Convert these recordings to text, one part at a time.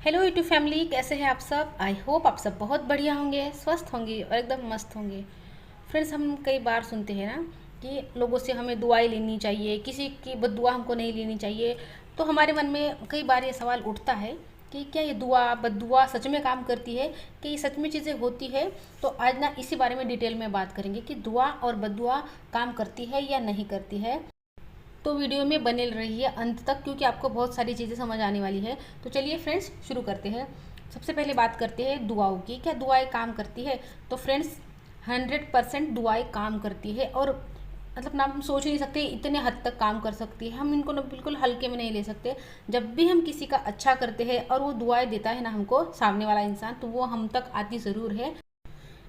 Hello YouTube family, कैसे हैं आप सब। आई होप आप सब बहुत बढ़िया होंगे, स्वस्थ होंगे और एकदम मस्त होंगे। फ्रेंड्स, हम कई बार सुनते हैं ना कि लोगों से हमें दुआएं लेनी चाहिए, किसी की बद्दुआ हमको नहीं लेनी चाहिए। तो हमारे मन में कई बार ये सवाल उठता है कि क्या ये दुआ बद्दुआ सच में काम करती है, कि ये सच में चीज़ें होती है। तो आज ना इसी बारे में डिटेल में बात करेंगे कि दुआ और बद्दुआ काम करती है या नहीं करती है। तो वीडियो में बने रहिए अंत तक, क्योंकि आपको बहुत सारी चीज़ें समझ आने वाली है। तो चलिए फ्रेंड्स, शुरू करते हैं। सबसे पहले बात करते हैं दुआओं की। क्या दुआएं काम करती है? तो फ्रेंड्स, 100% दुआएं काम करती है। और मतलब ना, हम सोच नहीं सकते इतने हद तक काम कर सकती है। हम इनको ना बिल्कुल हल्के में नहीं ले सकते। जब भी हम किसी का अच्छा करते हैं और वो दुआएं देता है ना हमको, सामने वाला इंसान, तो वो हम तक आती ज़रूर है।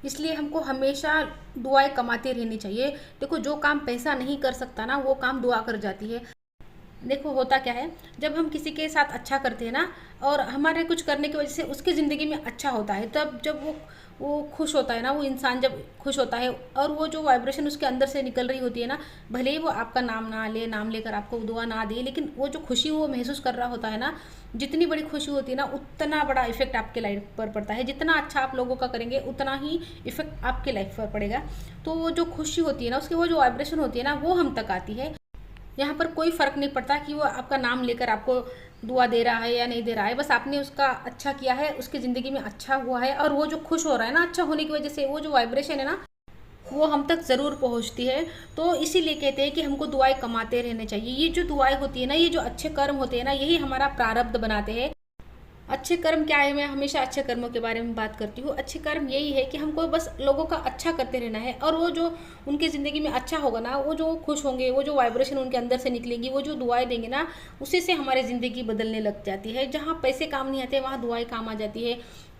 इसलिए हमको हमेशा दुआएं कमाते रहनी चाहिए। देखो, जो काम पैसा नहीं कर सकता ना, वो काम दुआ कर जाती है। देखो, होता क्या है, जब हम किसी के साथ अच्छा करते हैं ना, और हमारे कुछ करने की वजह से उसकी ज़िंदगी में अच्छा होता है, तब जब वो खुश होता है ना, वो इंसान जब खुश होता है और वो जो वाइब्रेशन उसके अंदर से निकल रही होती है ना, भले ही वो आपका नाम ना ले, नाम लेकर आपको दुआ ना दे, लेकिन वो जो खुशी वो महसूस कर रहा होता है ना, जितनी बड़ी खुशी होती है ना, उतना बड़ा इफेक्ट आपके लाइफ पर पड़ता है। जितना अच्छा आप लोगों का करेंगे, उतना ही इफेक्ट आपके लाइफ पर पड़ेगा। तो वो जो खुशी होती है ना, उसकी वो जो वाइब्रेशन होती है ना, वो हम तक आती है। यहाँ पर कोई फ़र्क नहीं पड़ता कि वो आपका नाम लेकर आपको दुआ दे रहा है या नहीं दे रहा है। बस आपने उसका अच्छा किया है, उसकी ज़िंदगी में अच्छा हुआ है, और वो जो खुश हो रहा है ना, अच्छा होने की वजह से वो जो वाइब्रेशन है ना, वो हम तक ज़रूर पहुँचती है। तो इसीलिए कहते हैं कि हमको दुआएं कमाते रहने चाहिए। ये जो दुआएं होती है ना, ये जो अच्छे कर्म होते हैं ना, यही हमारा प्रारब्ध बनाते हैं। अच्छे कर्म क्या है? मैं हमेशा अच्छे कर्मों के बारे में बात करती हूँ। अच्छे कर्म यही है कि हमको बस लोगों का अच्छा करते रहना है, और वो जो उनकी ज़िंदगी में अच्छा होगा ना, वो जो खुश होंगे, वो जो वाइब्रेशन उनके अंदर से निकलेंगी, वो जो दुआएं देंगे ना, उसी से हमारी ज़िंदगी बदलने लग जाती है। जहाँ पैसे काम नहीं आते, वहाँ दुआएं काम आ जाती है,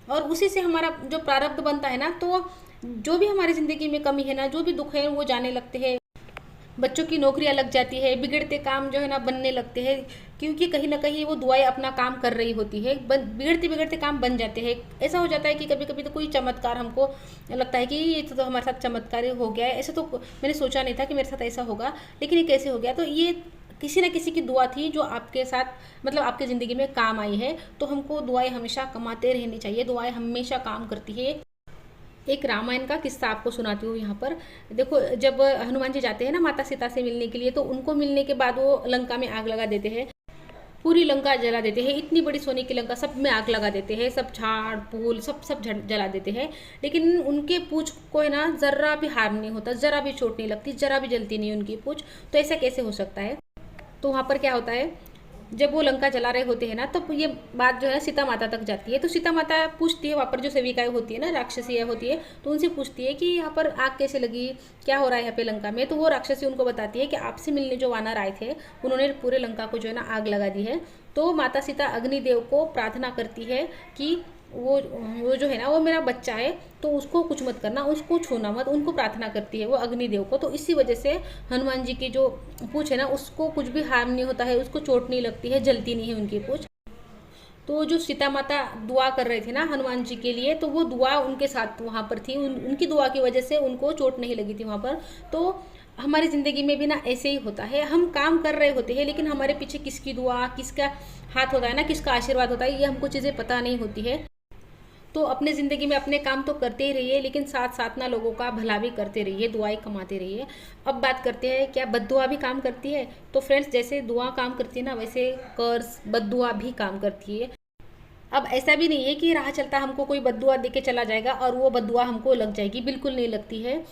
और उसी से हमारा जो प्रारब्ध बनता है ना, तो जो भी हमारी ज़िंदगी में कमी है ना, जो भी दुख है, वो जाने लगते हैं। बच्चों की नौकरियां लग जाती है, बिगड़ते काम जो है ना बनने लगते हैं, क्योंकि कहीं ना कहीं वो दुआएं अपना काम कर रही होती है। बिगड़ते बिगड़ते काम बन जाते हैं। ऐसा हो जाता है कि कभी कभी तो कोई चमत्कार हमको लगता है कि ये तो हमारे साथ चमत्कार हो गया है। ऐसा तो मैंने सोचा नहीं था कि मेरे साथ ऐसा होगा, लेकिन ये कैसे हो गया? तो ये किसी न किसी की दुआ थी जो आपके साथ, मतलब आपकी ज़िंदगी में काम आई है। तो हमको दुआएं हमेशा कमाते रहनी चाहिए। दुआएं हमेशा काम करती है। एक रामायण का किस्सा आपको सुनाती हूँ यहाँ पर। देखो, जब हनुमान जी जाते हैं ना माता सीता से मिलने के लिए, तो उनको मिलने के बाद वो लंका में आग लगा देते हैं। पूरी लंका जला देते हैं। इतनी बड़ी सोने की लंका, सब में आग लगा देते हैं। सब झाड़ फूल सब सब जला देते हैं। लेकिन उनके पूंछ को है ना, जरा भी हार्म नहीं होता, जरा भी चोट नहीं लगती, जरा भी जलती नहीं उनकी पूंछ। तो ऐसा कैसे हो सकता है? तो वहाँ पर क्या होता है, जब वो लंका जला रहे होते हैं ना, तब ये बात जो है सीता माता तक जाती है। तो सीता माता पूछती है, वहाँ पर जो सेविकाएं होती है ना, राक्षसी होती है, तो उनसे पूछती है कि यहाँ पर आग कैसे लगी, क्या हो रहा है यहाँ पे लंका में। तो वो राक्षसी उनको बताती है कि आपसे मिलने जो वानर आए थे, उन्होंने पूरे लंका को जो है ना आग लगा दी है। तो माता सीता अग्निदेव को प्रार्थना करती है कि वो जो है ना, वो मेरा बच्चा है, तो उसको कुछ मत करना, उसको छूना मत। उनको प्रार्थना करती है वो अग्निदेव को। तो इसी वजह से हनुमान जी की जो पूछ है ना, उसको कुछ भी हार्म नहीं होता है, उसको चोट नहीं लगती है, जलती नहीं है उनकी पूछ। तो जो सीता माता दुआ कर रहे थे ना हनुमान जी के लिए, तो वो दुआ उनके साथ वहाँ पर थी। उनकी दुआ की वजह से उनको चोट नहीं लगी थी वहाँ पर। तो हमारी ज़िंदगी में भी ना ऐसे ही होता है। हम काम कर रहे होते हैं, लेकिन हमारे पीछे किसकी दुआ, किसका हाथ होता है ना, किसका आशीर्वाद होता है, ये हमको चीज़ें पता नहीं होती है। तो अपने ज़िंदगी में अपने काम तो करते ही रहिए, लेकिन साथ साथ ना लोगों का भला भी करते रहिए, दुआएं कमाते रहिए। अब बात करते हैं, क्या बद्दुआ भी काम करती है? तो फ्रेंड्स, जैसे दुआ काम करती है ना, वैसे कर्ज बद्दुआ भी काम करती है। अब ऐसा भी नहीं है कि राह चलता हमको कोई बद्दुआ दे के चला जाएगा और वो बद्दुआ हमको लग जाएगी, बिल्कुल नहीं लगती है।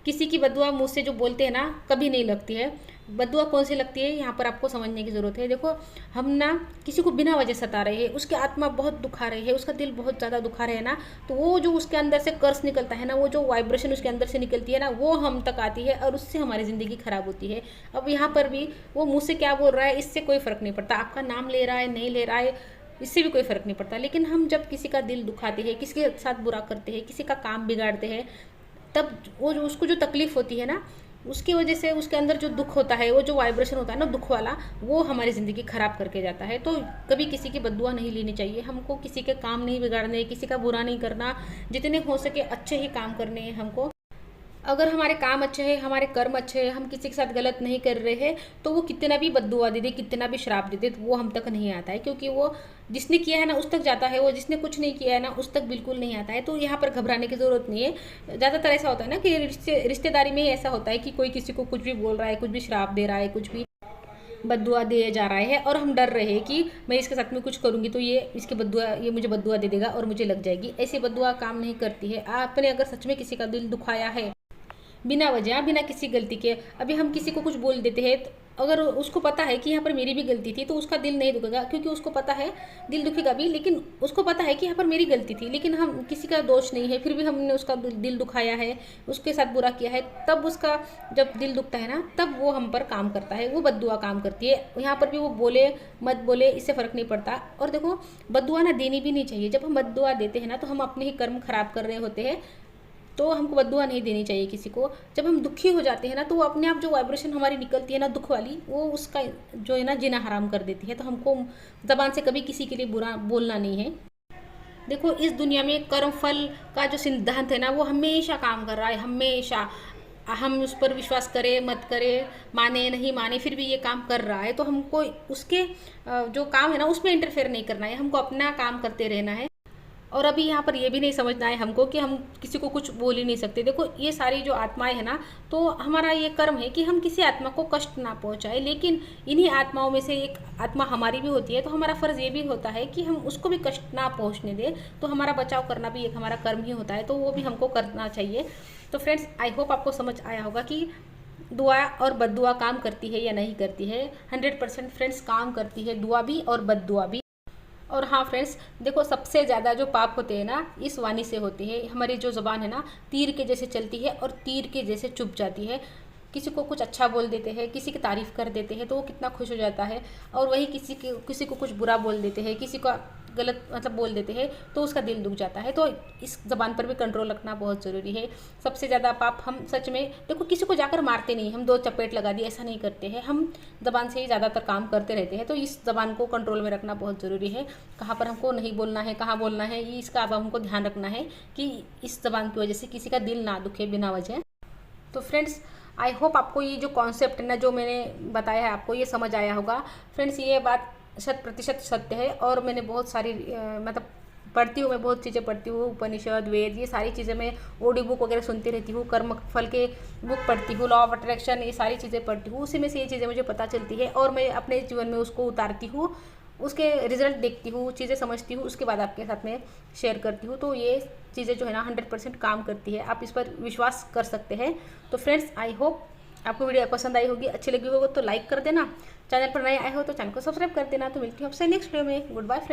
किसी की बद्दुआ मुँह से जो बोलते हैं ना, कभी नहीं लगती है। बद्दुआ कौन सी लगती है, यहाँ पर आपको समझने की ज़रूरत है। देखो, हम ना किसी को बिना वजह सता रहे हैं, उसकी आत्मा बहुत दुखा रही है, उसका दिल बहुत ज़्यादा दुखा रहे है ना, तो वो जो उसके अंदर से कर्स निकलता है ना, वो जो वाइब्रेशन उसके अंदर से निकलती है ना, वो हम तक आती है, और उससे हमारी ज़िंदगी ख़राब होती है। अब यहाँ पर भी वो मुँह से क्या बोल रहा है, इससे कोई फ़र्क नहीं पड़ता। आपका नाम ले रहा है, नहीं ले रहा है, इससे भी कोई फ़र्क नहीं पड़ता। लेकिन हम जब किसी का दिल दुखाते हैं, किसी के साथ बुरा करते हैं, किसी का काम बिगाड़ते हैं, तब वो जो उसको जो तकलीफ़ होती है ना, उसकी वजह से उसके अंदर जो दुख होता है, वो जो वाइब्रेशन होता है ना दुख वाला, वो हमारी ज़िंदगी ख़राब करके जाता है। तो कभी किसी की बद्दुआ नहीं लेनी चाहिए। हमको किसी के काम नहीं बिगाड़ने, किसी का बुरा नहीं करना, जितने हो सके अच्छे ही काम करने हैं हमको। अगर हमारे काम अच्छे हैं, हमारे कर्म अच्छे हैं, हम किसी के साथ गलत नहीं कर रहे हैं, तो वो कितना भी बद्दुआ दे दे, कितना भी श्राप दे दे, तो वो हम तक नहीं आता है, क्योंकि वो जिसने किया है ना उस तक जाता है, वो जिसने कुछ नहीं किया है ना उस तक बिल्कुल नहीं आता है। तो यहाँ पर घबराने की ज़रूरत नहीं है। ज़्यादातर ऐसा होता है ना कि रिश्तेदारी में ही ऐसा होता है कि कोई किसी को कुछ भी बोल रहा है, कुछ भी श्राप दे रहा है, कुछ भी बद्दुआ दिए जा रहा है, और हम डर रहे हैं कि मैं इसके साथ में कुछ करूंगी तो ये मुझे बद्दुआ दे देगा और मुझे लग जाएगी। ऐसी बद्दुआ काम नहीं करती है। आपने अगर सच में किसी का दिल दुखाया है बिना वजह, बिना किसी गलती के, अभी हम किसी को कुछ बोल देते हैं, तो अगर उसको पता है कि यहाँ पर मेरी भी गलती थी, तो उसका दिल नहीं दुखेगा, क्योंकि उसको पता है, दिल दुखेगा भी, लेकिन उसको पता है कि यहाँ पर मेरी गलती थी, लेकिन हम किसी का दोष नहीं है, फिर भी हमने उसका दिल दुखाया है, उसके साथ बुरा किया है, तब उसका जब दिल दुखता है ना, तब वो हम पर काम करता है, वो बद्दुआ काम करती है। यहाँ पर भी वो बोले मत बोले, इससे फ़र्क नहीं पड़ता। और देखो, बद्दुआ ना देनी भी नहीं चाहिए। जब हम बद्दुआ देते हैं ना, तो हम अपने ही कर्म खराब कर रहे होते हैं, तो हमको बद्दुआ नहीं देनी चाहिए किसी को। जब हम दुखी हो जाते हैं ना, तो वो अपने आप जो वाइब्रेशन हमारी निकलती है ना दुख वाली, वो उसका जो है ना जीना हराम कर देती है। तो हमको ज़बान से कभी किसी के लिए बुरा बोलना नहीं है। देखो, इस दुनिया में कर्म फल का जो सिद्धांत है ना, वो हमेशा काम कर रहा है, हमेशा। हम उस पर विश्वास करें मत करें, माने नहीं माने, फिर भी ये काम कर रहा है। तो हमको उसके जो काम है ना उसमें इंटरफेयर नहीं करना है, हमको अपना काम करते रहना है। और अभी यहाँ पर ये भी नहीं समझना है हमको कि हम किसी को कुछ बोल ही नहीं सकते। देखो, ये सारी जो आत्माएं है ना, तो हमारा ये कर्म है कि हम किसी आत्मा को कष्ट ना पहुँचाए, लेकिन इन्हीं आत्माओं में से एक आत्मा हमारी भी होती है, तो हमारा फ़र्ज़ ये भी होता है कि हम उसको भी कष्ट ना पहुँचने दें। तो हमारा बचाव करना भी एक हमारा कर्म ही होता है, तो वो भी हमको करना चाहिए। तो फ्रेंड्स, आई होप आपको समझ आया होगा कि दुआ और बद्दुआ काम करती है या नहीं करती है। 100% फ्रेंड्स काम करती है, दुआ भी और बद्दुआ भी। और हाँ फ्रेंड्स, देखो, सबसे ज़्यादा जो पाप होते हैं ना, इस वाणी से होते हैं। हमारी जो ज़ुबान है ना, तीर के जैसे चलती है और तीर के जैसे चुभ जाती है। किसी को कुछ अच्छा बोल देते हैं, किसी की तारीफ़ कर देते हैं, तो वो कितना खुश हो जाता है। और वही किसी को कुछ बुरा बोल देते हैं, किसी को गलत मतलब बोल देते हैं, तो उसका दिल दुख जाता है। तो इस ज़बान पर भी कंट्रोल रखना बहुत ज़रूरी है। सबसे ज़्यादा पाप हम सच में, देखो, किसी को जाकर मारते नहीं, हम दो चपेट लगा दी, ऐसा नहीं करते हैं। हम ज़बान से ही ज़्यादातर काम करते रहते हैं। तो इस ज़बान को कंट्रोल में रखना बहुत ज़रूरी है। कहाँ पर हमको नहीं बोलना है, कहाँ बोलना है, ये इसका अब हमको ध्यान रखना है कि इस ज़बान की वजह से किसी का दिल ना दुखे बिना वजह। तो फ्रेंड्स, आई होप आपको ये जो कॉन्सेप्ट है ना, जो मैंने बताया है, आपको ये समझ आया होगा। फ्रेंड्स, ये बात 100% सत्य है। और मैंने बहुत सारी मतलब पढ़ती हूँ, मैं बहुत चीज़ें पढ़ती हूँ, उपनिषद, वेद, ये सारी चीज़ें मैं ऑडियो बुक वगैरह सुनती रहती हूँ, कर्म फल के बुक पढ़ती हूँ, लॉ ऑफ अट्रैक्शन, ये सारी चीज़ें पढ़ती हूँ। उसी में से ये चीज़ें मुझे पता चलती है और मैं अपने जीवन में उसको उतारती हूँ, उसके रिजल्ट देखती हूँ, चीज़ें समझती हूँ, उसके बाद आपके साथ में शेयर करती हूँ। तो ये चीज़ें जो है ना 100% काम करती है, आप इस पर विश्वास कर सकते हैं। तो फ्रेंड्स, आई होप आपको वीडियो पसंद आई होगी, अच्छी लगी होगी तो लाइक कर देना। चैनल पर नए आए हो तो चैनल को सब्सक्राइब कर देना। तो मिलती हूँ आपसे नेक्स्ट वीडियो में। Good bye friends.